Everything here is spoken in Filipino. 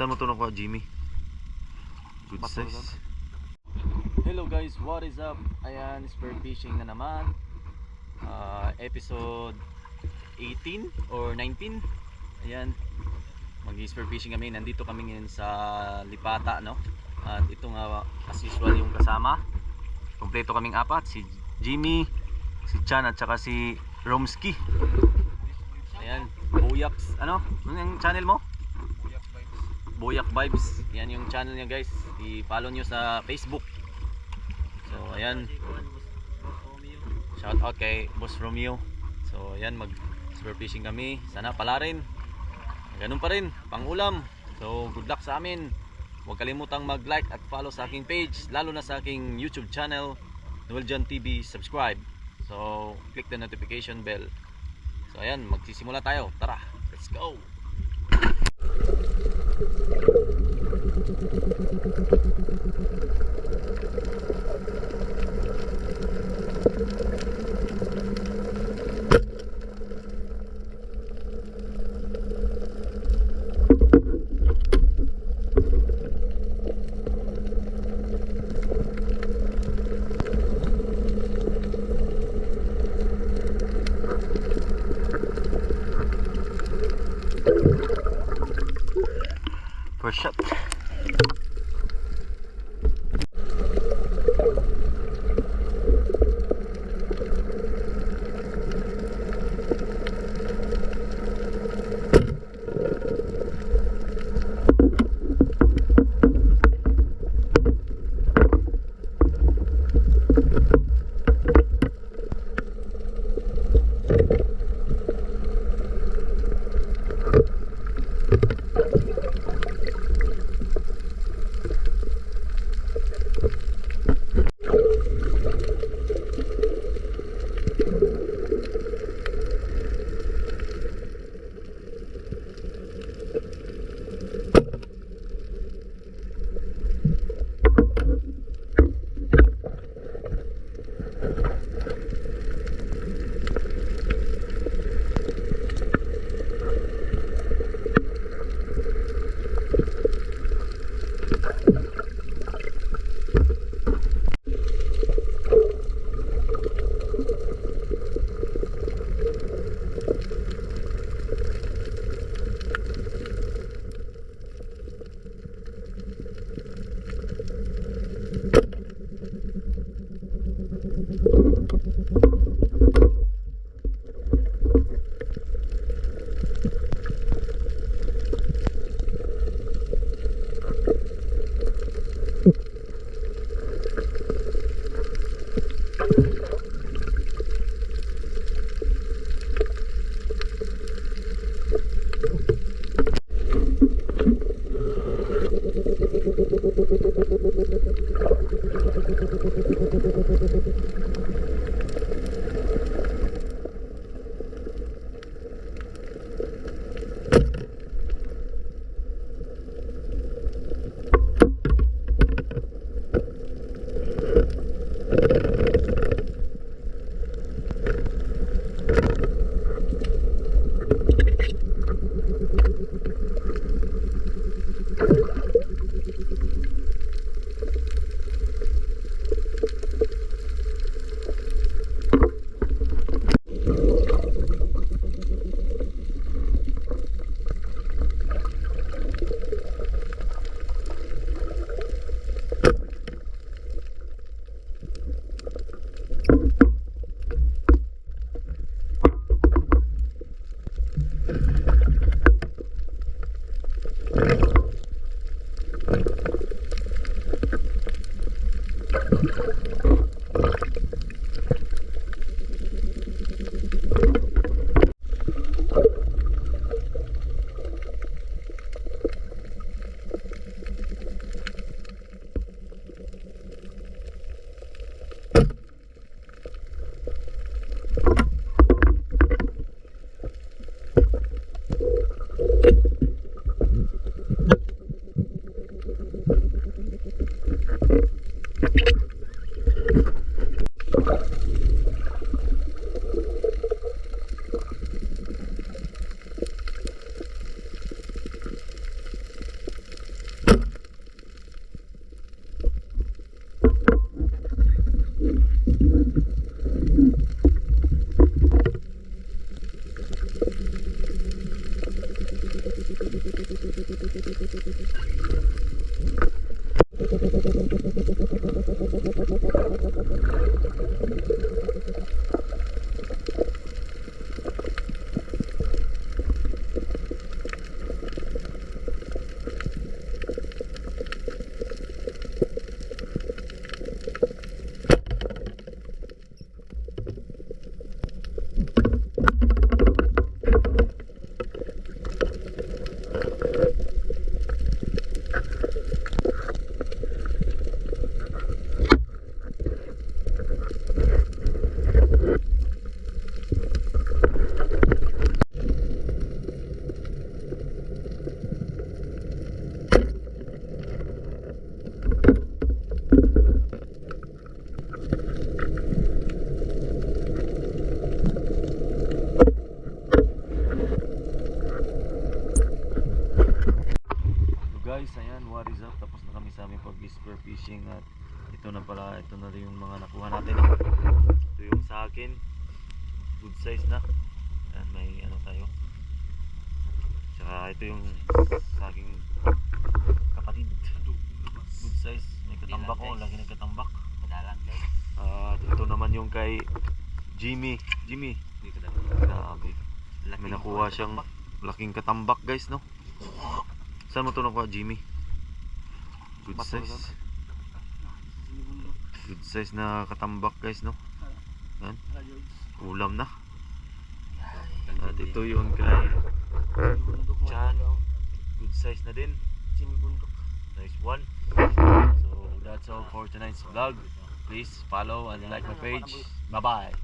Saan mo ito nakuha, Jimmy? Good size. Hello guys, what is up? Ayan, spear fishing na naman. Episode 18 or 19. Ayan, mag-spear fishing kami. Nandito kami ngayon sa Lipata, no? At ito nga, as usual, yung kasama. Kompleto kaming apat, si Jimmy, si Chan at saka si Romski. Ayan, Boyaks, ano yung channel mo? Boyak Vibes. Yan yung channel niya guys. I-follow nyo sa Facebook. So ayan. Shout out kay Boss Romeo. So ayan, mag spear fishing kami. Sana pala rin. Ganun pa rin, pang ulam. So good luck sa amin. Huwag kalimutang mag-like at follow sa aking page, lalo na sa aking YouTube channel, Noel John TV. Subscribe. So click the notification bell. So ayan, magsisimula tayo. Tara, let's go. First shot. So guys, ayan, what is up? Tapos na kami sa aming pag-spear fishing at ito na pala, ito na rin yung mga nakuha natin. Ito yung sa akin, good size na. Ayan, may ano tayo. Tsaka ito yung sa aking kapatid. Good size, may katambak ko, lagi ng katambak. Madalang guys. At ito naman yung kay Jimmy. Jimmy, grabe. May nakuha siyang laking katambak guys, no? Saan mo ito nakuha, Jimmy? Good size. Good size na katambak guys, no? Yan. Ulam na. At ito yung kay Chan. Good size na din. Nice one. So that's all for tonight's vlog. Please follow and like my page. Bye bye.